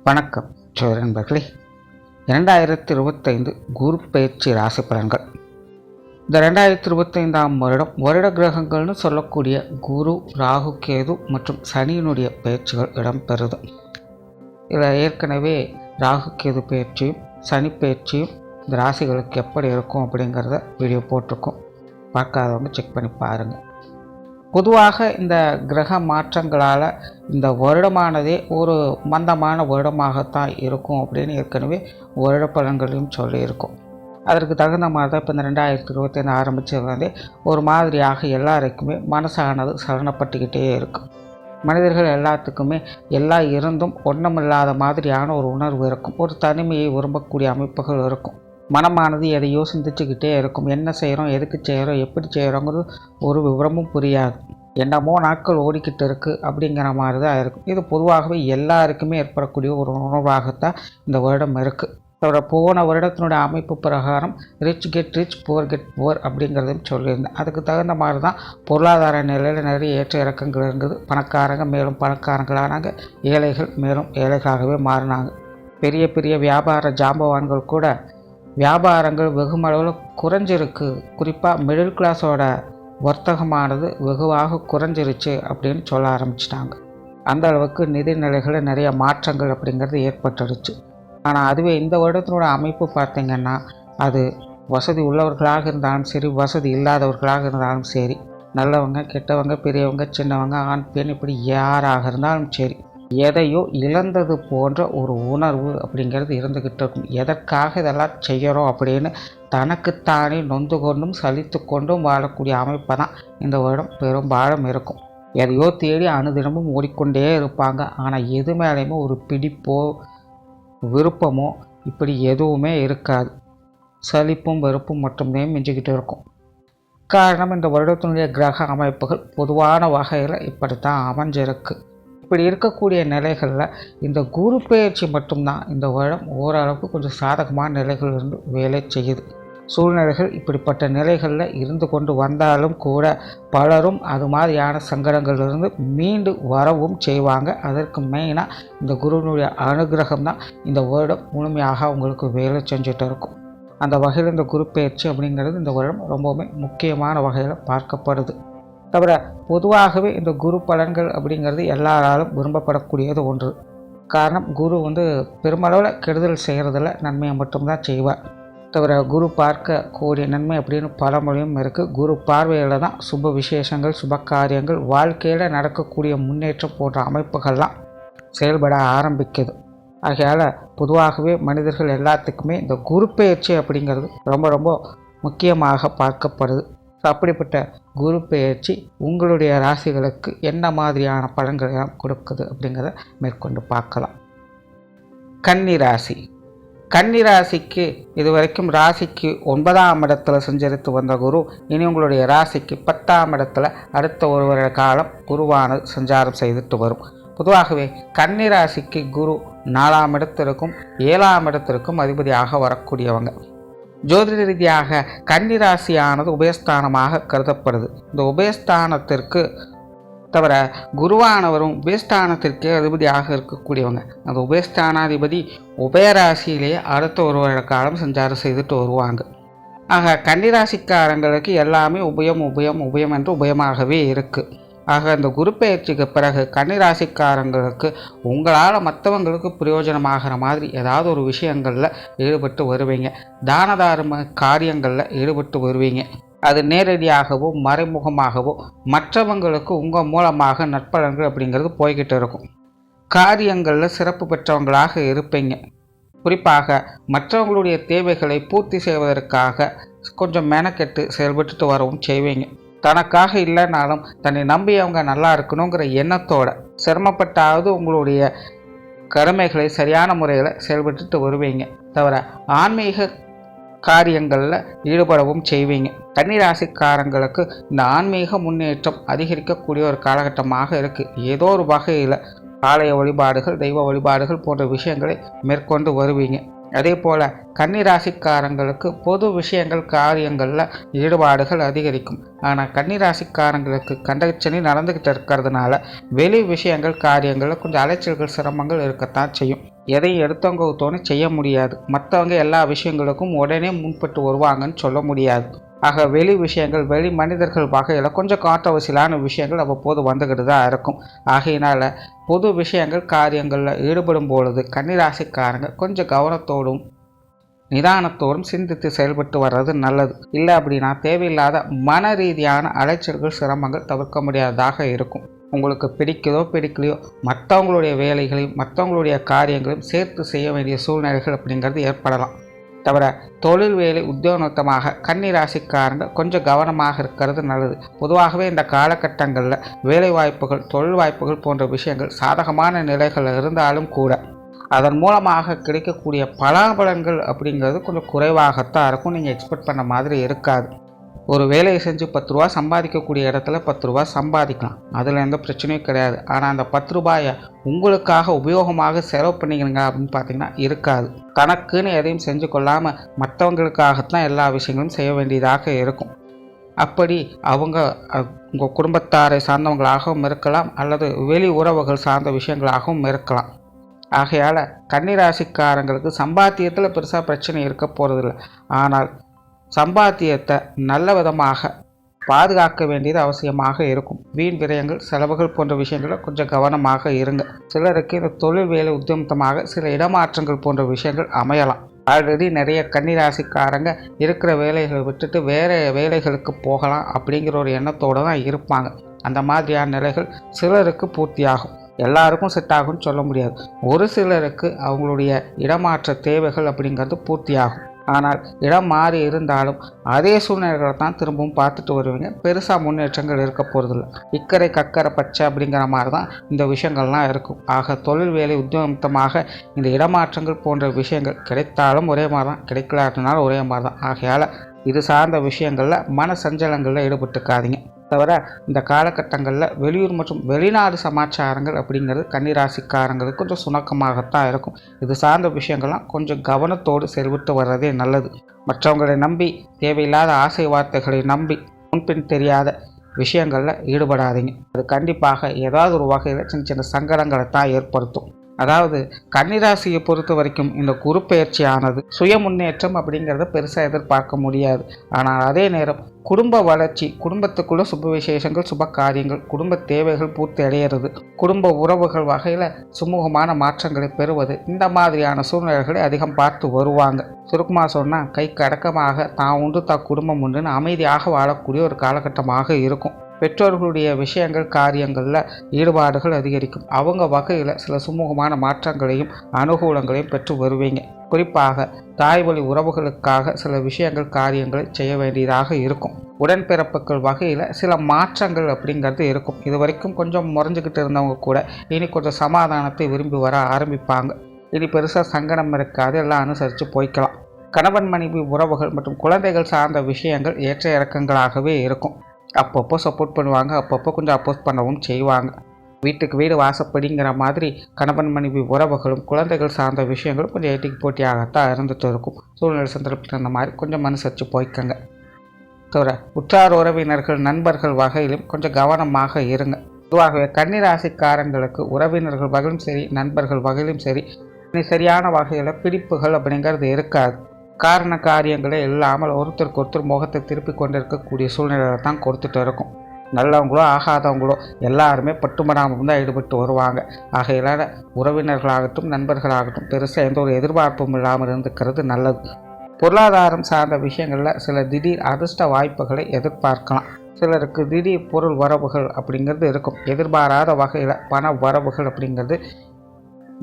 வணக்கம் நண்பர்களே. 2025 குரு பயிற்சி ராசி பலன்கள். இந்த 2025ஆம் வருட கிரகங்கள்னு சொல்லக்கூடிய குரு, ராகு, கேது மற்றும் சனியினுடைய பயிற்சிகள் இடம்பெறுது. இதில் ஏற்கனவே ராகு கேது பயிற்சியும் சனி பயிற்சியும் இந்த ராசிகளுக்கு எப்படி இருக்கும் அப்படிங்கிறத வீடியோ போட்டிருக்கோம். பார்க்காதவங்க செக் பண்ணி பாருங்கள். பொதுவாக இந்த கிரக மாற்றங்களால் இந்த வருடமானதே ஒரு மந்தமான வருடமாகத்தான் இருக்கும் அப்படின்னு ஏற்கனவே வருட பலன்களையும் சொல்லியிருக்கோம். அதற்கு தகுந்த மாதிரி தான் இப்போ இந்த 2025 ஆரம்பித்ததுலேருந்தே ஒரு மாதிரியாக எல்லாருக்குமே மனசானது சலனப்பட்டுக்கிட்டே இருக்கும். மனிதர்கள் எல்லாத்துக்குமே எல்லாம் இருந்தும் ஒன்றுமில்லாத மாதிரியான ஒரு உணர்வு இருக்கும். ஒரு தனிமையை விரும்பக்கூடிய அமைப்புகள் இருக்கும். மனமானது எதையோ சிந்திச்சுக்கிட்டே இருக்கும். என்ன செய்கிறோம், எதுக்கு செய்கிறோம், எப்படி செய்கிறோங்கிறது ஒரு விவரமும் புரியாது. என்னமோ நாட்கள் ஓடிக்கிட்டு இருக்குது அப்படிங்கிற மாதிரி தான் இருக்கும். இது பொதுவாகவே எல்லாருக்குமே ஏற்படக்கூடிய ஒரு உணர்வாகத்தான் இந்த வருடம் இருக்குது. அதோட போன வருடத்தினுடைய அமைப்பு பிரகாரம் rich get rich, poor get poor அப்படிங்கிறதையும் சொல்லியிருந்தேன். அதுக்கு தகுந்த மாதிரி தான் பொருளாதார நிலையில் நிறைய ஏற்ற இறக்கங்கள் இருந்தது. பணக்காரங்க மேலும் பணக்காரங்களானாங்க, ஏழைகள் மேலும் ஏழைகளாகவே மாறினாங்க. பெரிய பெரிய வியாபார ஜாம்பவான்கள் கூட வியாபாரங்கள் வெகுமளவில் குறைஞ்சிருக்கு. குறிப்பாக மிடில் கிளாஸோட வர்த்தகமானது வெகுவாக குறைஞ்சிருச்சு அப்படின்னு சொல்ல ஆரம்பிச்சிட்டாங்க. அந்த அளவுக்கு நிதிநிலைகளில் நிறைய மாற்றங்கள் அப்படிங்கிறது ஏற்பட்டுடுச்சு. ஆனால் அதுவே இந்த வருடத்தினோட அமைப்பு பார்த்திங்கன்னா, அது வசதி உள்ளவர்களாக இருந்தாலும் சரி, வசதி இல்லாதவர்களாக இருந்தாலும் சரி, நல்லவங்க கெட்டவங்க, பெரியவங்க சின்னவங்க, ஆண் பெண், இப்படி யாராக இருந்தாலும் சரி, எதையோ இழந்தது போன்ற ஒரு உணர்வு அப்படிங்கிறது இருந்துக்கிட்டு இருக்கும். எதற்காக இதெல்லாம் செய்கிறோம் அப்படின்னு தனக்குத்தானே நொந்து கொண்டும் சலித்து கொண்டும் வாழக்கூடிய அமைப்பை தான் இந்த வருடம் பெரும்பாலும் இருக்கும். எதையோ தேடி அனுதினமும் ஓடிக்கொண்டே இருப்பாங்க. ஆனால் எது மேலேயுமே ஒரு பிடிப்போ விருப்பமோ இப்படி எதுவுமே இருக்காது. சலிப்பும் வெறுப்பும் மட்டுமே மிஞ்சிக்கிட்டு இருக்கும். காரணம், இந்த வருடத்தினுடைய கிரக அமைப்புகள் பொதுவான வகையில் இப்படித்தான் அமைஞ்சிருக்கு. இப்படி இருக்கக்கூடிய நிலைகளில் இந்த குரு பயிற்சி மட்டும்தான் இந்த வருடம் ஓரளவுக்கு கொஞ்சம் சாதகமான நிலைகள் இருந்து வேலை செய்யுது. சூழ்நிலைகள் இப்படிப்பட்ட நிலைகளில் இருந்து கொண்டு வந்தாலும் கூட பலரும் அது மாதிரியான சங்கடங்களிலிருந்து மீண்டு வரவும் செய்வாங்க. அதற்கு மெயினாக இந்த குருவினுடைய அனுகிரகம் தான் இந்த வருடம் முழுமையாக அவங்களுக்கு வேலை செஞ்சுட்டு இருக்கும். அந்த வகையில் இந்த குரு பயிற்சி அப்படிங்கிறது இந்த வருடம் ரொம்பவுமே முக்கியமான வகையில் பார்க்கப்படுது. தவிர பொதுவாகவே இந்த குரு பலன்கள் அப்படிங்கிறது எல்லாராலும் விரும்பப்படக்கூடியது ஒன்று. காரணம், குரு பெருமளவில் கெடுதல் செய்கிறதில்ல, நன்மையை மட்டும்தான் செய்வார். தவிர குரு பார்க்க கூடிய நன்மை அப்படின்னு பழமொழியும் இருக்குது. குரு பார்வையில் தான் சுப விசேஷங்கள், சுப காரியங்கள், வாழ்க்கையில் நடக்கக்கூடிய முன்னேற்றம் போன்ற அமைப்புகள்லாம் செயல்பட ஆரம்பிக்குது. ஆகையால் பொதுவாகவே மனிதர்கள் எல்லாத்துக்குமே இந்த குரு பயிற்சி அப்படிங்கிறது ரொம்ப ரொம்ப முக்கியமாக பார்க்கப்படுது. அப்படிப்பட்ட குரு பெயர்ச்சி உங்களுடைய ராசிகளுக்கு என்ன மாதிரியான பலன்களை கொடுக்குது அப்படிங்கிறத மேற்கொண்டு பார்க்கலாம். கன்னி ராசிக்கு இதுவரைக்கும் ராசிக்கு 9ஆம் இடத்துல சஞ்சரித்து வந்த குரு இனி உங்களுடைய ராசிக்கு 10ஆம் இடத்துல அடுத்த ஒரு வருட காலம் குருவானது சஞ்சாரம் செய்துட்டு வரும். பொதுவாகவே கன்னி ராசிக்கு குரு 4ஆம் இடத்திற்கும் 7ஆம் இடத்திற்கும் அதிபதியாக வரக்கூடியவங்க. ஜோதிட ரீதியாக கன்னி ராசியானது உபயஸ்தானமாக கருதப்படுது. இந்த உபயஸ்தானத்திற்கு தவிர குருவானவரும் உபயஸ்தானத்திற்கே அதிபதியாக இருக்கக்கூடியவங்க. அந்த உபயஸ்தானாதிபதி உபயராசியிலேயே அடுத்த ஒரு வருட காலம் சஞ்சாரம் செய்துட்டு வருவாங்க. ஆக கன்னிராசிக்காரங்களுக்கு எல்லாமே உபயம் என்று உபயமாகவே இருக்குது. ஆக இந்த குரு பயிற்சிக்கு பிறகு கன்னிராசிக்காரங்களுக்கு உங்களால் மற்றவங்களுக்கு பிரயோஜனமாகிற மாதிரி ஏதாவது ஒரு விஷயங்களில் ஈடுபட்டு வருவீங்க. தான தர்ம காரியங்களில் ஈடுபட்டு வருவீங்க. அது நேரடியாகவோ மறைமுகமாகவோ மற்றவங்களுக்கு உங்கள் மூலமாக நற்பலன்கள் அப்படிங்கிறது போய்கிட்டு இருக்கும். காரியங்களில் சிறப்பு பெற்றவங்களாக இருப்பீங்க. குறிப்பாக மற்றவங்களுடைய தேவைகளை பூர்த்தி செய்வதற்காக கொஞ்சம் மெனக்கெட்டு செயல்பட்டு வரவும் செய்வீங்க. தனக்காக இல்லைனாலும் தன்னை நம்பி அவங்க நல்லா இருக்கணுங்கிற எண்ணத்தோட சிரமப்பட்டாவது உங்களுடைய கடமைகளை சரியான முறையில் செயல்பட்டு வருவீங்க. தவிர ஆன்மீக காரியங்களில் ஈடுபடவும் செய்வீங்க. கன்னிராசிக்காரங்களுக்கு இந்த ஆன்மீக முன்னேற்றம் அதிகரிக்கக்கூடிய ஒரு காலகட்டமாக இருக்குது. ஏதோ ஒரு வகையில் ஆலய வழிபாடுகள், தெய்வ வழிபாடுகள் போன்ற விஷயங்களை மேற்கொண்டு வருவீங்க. அதே போல் கன்னிராசிக்காரங்களுக்கு பொது விஷயங்கள் காரியங்களில் ஈடுபாடுகள் அதிகரிக்கும். ஆனால் கன்னிராசிக்காரங்களுக்கு கண்டகச்சனி நடந்துக்கிட்டு இருக்கிறதுனால வெளி விஷயங்கள் காரியங்களில் கொஞ்சம் அலைச்சல்கள் சிரமங்கள் இருக்கத்தான் செய்யும். எதையும் எடுத்தவங்க தோணி செய்ய முடியாது. மற்றவங்க எல்லா விஷயங்களுக்கும் உடனே முன்பட்டு வருவாங்கன்னு சொல்ல முடியாது. ஆக வெளி விஷயங்கள் வெளி மனிதர்கள் வகையில் கொஞ்சம் கான்ட்ரவர்சியலான விஷயங்கள் அவ்வப்போது வந்துக்கிட்டு தான் இருக்கும். ஆகையினால் பொது விஷயங்கள் காரியங்களில் ஈடுபடும் பொழுது கன்னிராசிக்காரங்க கொஞ்சம் கவனத்தோடும் நிதானத்தோடும் சிந்தித்து செயல்பட்டு வர்றது நல்லது. இல்லை அப்படின்னா தேவையில்லாத மன ரீதியான அலைச்சல்கள் சிரமங்கள் தவிர்க்க முடியாததாக இருக்கும். உங்களுக்கு பிடிக்குதோ பிடிக்கலையோ மற்றவங்களுடைய வேலைகளையும் மற்றவங்களுடைய காரியங்களையும் சேர்த்து செய்ய வேண்டிய சூழ்நிலைகள் அப்படிங்கிறது ஏற்படலாம். தவிர தொழில் வேலை உத்தியோகமாக கன்னிராசிக்காரங்க கொஞ்சம் கவனமாக இருக்கிறது நல்லது. பொதுவாகவே இந்த காலகட்டங்களில் வேலை வாய்ப்புகள் தொழில் வாய்ப்புகள் போன்ற விஷயங்கள் சாதகமான நிலைகள் இருந்தாலும் கூட அதன் மூலமாக கிடைக்கக்கூடிய பலாபலன்கள் அப்படிங்கிறது கொஞ்சம் குறைவாகத்தான் இருக்கும். நீங்கள் எக்ஸ்பெக்ட் பண்ண மாதிரி இருக்காது. ஒரு வேலையை செஞ்சு 10 ரூபா சம்பாதிக்கக்கூடிய இடத்துல 10 ரூபா சம்பாதிக்கலாம். அதில் எந்த பிரச்சனையும் கிடையாது. ஆனால் அந்த 10 ரூபாயை உங்களுக்காக உபயோகமாக செலவு பண்ணிக்கிறீங்க அப்படின்னு பார்த்தீங்கன்னா இருக்காது. தனக்குன்னு எதையும் செஞ்சு கொள்ளாமல் மற்றவங்களுக்காகத்தான் எல்லா விஷயங்களும் செய்ய வேண்டியதாக இருக்கும். அப்படி அவங்க உங்கள் குடும்பத்தாரை சார்ந்தவங்களாகவும் இருக்கலாம் அல்லது வெளி உறவுகள் சார்ந்த விஷயங்களாகவும் இருக்கலாம். ஆகையால் கன்னிராசிக்காரங்களுக்கு சம்பாத்தியத்தில் பெருசாக பிரச்சனை இருக்க போகிறதில்ல. ஆனால் சம்பாத்தியத்தை நல்ல விதமாக பாதுகாக்க வேண்டியது அவசியமாக இருக்கும். வீண் விரயங்கள் செலவுகள் போன்ற விஷயங்களை கொஞ்சம் கவனமாக இருங்க. சிலருக்கு இந்த தொழில் வேலை உத்தியமமாக சில இடமாற்றங்கள் போன்ற விஷயங்கள் அமையலாம். ஆல்ரெடி நிறைய கன்னிராசிக்காரங்க இருக்கிற வேலைகளை விட்டுட்டு வேறு வேலைகளுக்கு போகலாம் அப்படிங்கிற ஒரு எண்ணத்தோடு தான் இருப்பாங்க. அந்த மாதிரியான நிலைகள் சிலருக்கு பூர்த்தியாகும். எல்லாருக்கும் செட் ஆகும்னு சொல்ல முடியாது. ஒரு சிலருக்கு அவங்களுடைய இடமாற்ற தேவைகள் அப்படிங்கிறது பூர்த்தியாகும். ஆனால் இடம் மாறி இருந்தாலும் அதே சூழ்நிலைகளை தான் திரும்பவும் பார்த்துட்டு வருவீங்க. பெருசாக முன்னேற்றங்கள் இருக்க போகிறதில்ல. இக்கரை கக்கரை பச்சை அப்படிங்கிற மாதிரி தான் இந்த விஷயங்கள்லாம் இருக்கும். ஆக தொழில் வேலை உத்தியோகமாக இந்த இடமாற்றங்கள் போன்ற விஷயங்கள் கிடைத்தாலும் ஒரே மாதிரி தான், கிடைக்கலாட்டினாலும் ஒரே மாதிரி தான். ஆகையால் இது சார்ந்த விஷயங்களில் மன சஞ்சலங்களில் ஈடுபட்டுக்காதீங்க. தவிர இந்த காலகட்டங்களில் வெளியூர் மற்றும் வெளிநாடு சமாச்சாரங்கள் அப்படிங்கிறது கன்னிராசிக்காரங்களுக்கு கொஞ்சம் சுணக்கமாகத்தான் இருக்கும். இது சார்ந்த விஷயங்கள்லாம் கொஞ்சம் கவனத்தோடு செயல்பட்டு வர்றதே நல்லது. மற்றவங்களை நம்பி தேவையில்லாத ஆசை வார்த்தைகளை நம்பி முன்பின் தெரியாத விஷயங்களில் ஈடுபடாதீங்க. அது கண்டிப்பாக ஏதாவது ஒரு வகையில் சின்ன சின்ன சங்கடங்களை தான் ஏற்படுத்தும். அதாவது கன்னிராசியை பொறுத்த வரைக்கும் இந்த குரு பயிற்சியானது சுய முன்னேற்றம் அப்படிங்கிறத பெருசாக எதிர்பார்க்க முடியாது. ஆனால் அதே நேரம் குடும்ப வளர்ச்சி, குடும்பத்துக்குள்ள சுப விசேஷங்கள் சுப காரியங்கள் குடும்ப தேவைகள் பூர்த்தி அடையிறது, குடும்ப உறவுகள் வகையில் சுமூகமான மாற்றங்களை பெறுவது, இந்த மாதிரியான சூழ்நிலைகளை அதிகம் பார்த்து வருவாங்க. சுருக்கமாக சொன்னால் கைக்கு அடக்கமாக தான் உண்டு தான் குடும்பம் உண்டுன்னு அமைதியாக வாழக்கூடிய ஒரு காலகட்டமாக இருக்கும். பெற்றோர்களுடைய விஷயங்கள் காரியங்களில் ஈடுபாடுகள் அதிகரிக்கும். அவங்க வகையில் சில சுமூகமான மாற்றங்களையும் அனுகூலங்களையும் பெற்று வருவீங்க. குறிப்பாக தாய்வழி உறவுகளுக்காக சில விஷயங்கள் காரியங்களை செய்ய வேண்டியதாக இருக்கும். உடன்பிறப்புகள் வகையில் சில மாற்றங்கள் அப்படிங்கிறது இருக்கும். இது வரைக்கும் கொஞ்சம் முறைஞ்சிக்கிட்டு இருந்தவங்க கூட இனி கொஞ்சம் சமாதானத்தை விரும்பி வர ஆரம்பிப்பாங்க. இனி பெருசாக சங்கடம் இருக்காது, எல்லாம் அனுசரித்து போய்க்கலாம். கணவன் மனைவி உறவுகள் மற்றும் குழந்தைகள் சார்ந்த விஷயங்கள் ஏற்ற இறக்கங்களாகவே இருக்கும். அப்பப்போ சப்போர்ட் பண்ணுவாங்க, அப்பப்போ கொஞ்சம் அப்போஸ் பண்ணவும் செய்வாங்க. வீட்டுக்கு வீடு வாசப்படிங்கிற மாதிரி கணவன் மனைவி உறவுகளும் குழந்தைகள் சார்ந்த விஷயங்களும் கொஞ்சம் ஏட்டிக்கு போட்டியாகத்தான் இருந்துட்டு இருக்கும். சூழ்நிலை சந்தர்ப்பத்தில் அந்த மாதிரி கொஞ்சம் அனுசரித்து போய்க்கங்க. தவிர உற்றார் உறவினர்கள் நண்பர்கள் வகையிலும் கொஞ்சம் கவனமாக இருங்க. பொதுவாகவே கன்னிராசிக்காரங்களுக்கு உறவினர்கள் வகையிலும் சரி நண்பர்கள் வகையிலும் சரி சரியான வகையில் பிடிப்புகள் அப்படிங்கிறது இருக்காது. காரண காரியங்களே இல்லாமல் ஒருத்தருக்கு ஒருத்தர் முகத்தை திருப்பி கொண்டிருக்கக்கூடிய சூழ்நிலையை தான் கொடுத்துட்டு இருக்கும். நல்லவங்களோ ஆகாதவங்களோ எல்லாருமே பட்டுமடாமல் தான் ஈடுபட்டு வருவாங்க. ஆகையினால் உறவினர்களாகட்டும் நண்பர்களாகட்டும் பெருசாக எந்த ஒரு எதிர்பார்ப்பும் இல்லாமல் இருந்துக்கிறது நல்லது. பொருளாதாரம் சார்ந்த விஷயங்களில் சில திடீர் அதிர்ஷ்ட வாய்ப்புகளை எதிர்பார்க்கலாம். சிலருக்கு திடீர் பொருள் வரவுகள் அப்படிங்கிறது இருக்கும். எதிர்பாராத வகையில் பண வரவுகள் அப்படிங்கிறது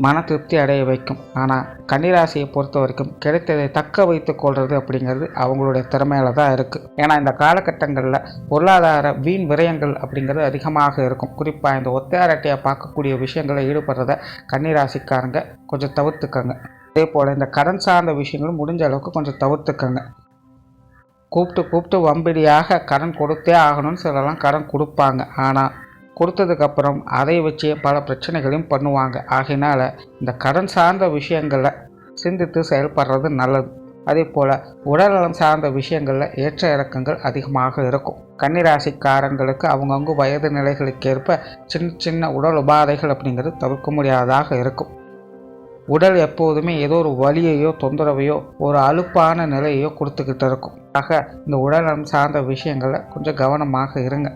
மன திருப்தி அடைய வைக்கும். ஆனால் கன்னிராசியை பொறுத்த வரைக்கும் கிடைத்ததை தக்க வைத்து கொள்வது அப்படிங்கிறது அவங்களுடைய திறமையில தான் இருக்குது. ஏன்னா இந்த காலகட்டங்களில் பொருளாதார வீண் விரயங்கள் அப்படிங்கிறது அதிகமாக இருக்கும். குறிப்பாக இந்த ஒத்தையாரட்டையை பார்க்கக்கூடிய விஷயங்களை ஈடுபடுறத கன்னிராசிக்காரங்க கொஞ்சம் தவிர்த்துக்கங்க. அதே போல் இந்த கடன் சார்ந்த விஷயங்களும் முடிஞ்ச அளவுக்கு கொஞ்சம் தவிர்த்துக்கங்க. கூப்பிட்டு வம்பிடியாக கடன் கொடுத்தே ஆகணும்னு சிலலாம் கடன் கொடுப்பாங்க. ஆனால் கொடுத்ததுக்கப்புறம் அதை வச்சு பல பிரச்சனைகளையும் பண்ணுவாங்க. ஆகையினால் இந்த கடன் சார்ந்த விஷயங்களை சிந்தித்து செயல்படுறது நல்லது. அதே போல் உடல்நலம் சார்ந்த விஷயங்களில் ஏற்ற இறக்கங்கள் அதிகமாக இருக்கும். கன்னிராசிக்காரங்களுக்கு அவங்கவுங்க வயது நிலைகளுக்கேற்ப சின்ன சின்ன உடல் உபாதைகள் அப்படிங்கிறது தவிர்க்க முடியாததாக இருக்கும். உடல் எப்போதுமே ஏதோ ஒரு வலியையோ தொந்தரவையோ ஒரு அலுப்பான நிலையையோ கொடுத்துக்கிட்டு இருக்கும். ஆக இந்த உடல்நலம் சார்ந்த விஷயங்களில் கொஞ்சம் கவனமாக இருங்க.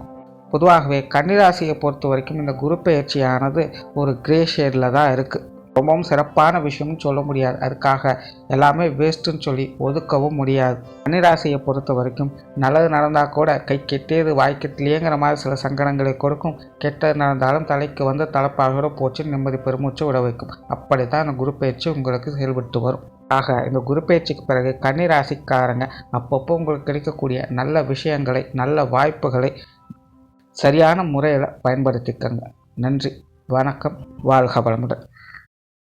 பொதுவாகவே கன்னிராசியை பொறுத்த வரைக்கும் இந்த குரு பெயர்ச்சியானது ஒரு கிரே ஷேடில் தான் இருக்குது. ரொம்பவும் சிறப்பான விஷயம்னு சொல்ல முடியாது, அதுக்காக எல்லாமே வேஸ்ட்டுன்னு சொல்லி ஒதுக்கவும் முடியாது. கன்னிராசியை பொறுத்த வரைக்கும் நல்லது நடந்தால் கூட கை கெட்டியது வாய்க்கத்திலேங்கிற மாதிரி சில சங்கடங்களை கொடுக்கும். கெட்டது நடந்தாலும் தலைக்கு வந்து தலைப்பாகோட போச்சு நிம்மதி பெருமூச்சு விட வைக்கும். அப்படி தான் இந்த குரு பயிற்சி உங்களுக்கு செயல்பட்டு வரும். ஆக இந்த குரு பயிற்சிக்கு பிறகு கன்னிராசிக்காரங்க அப்பப்போ உங்களுக்கு கிடைக்கக்கூடிய நல்ல விஷயங்களை, நல்ல வாய்ப்புகளை சரியான முறையில் பயன்படுத்திக்கங்க. நன்றி, வணக்கம், வாழ்க வளமுடன்.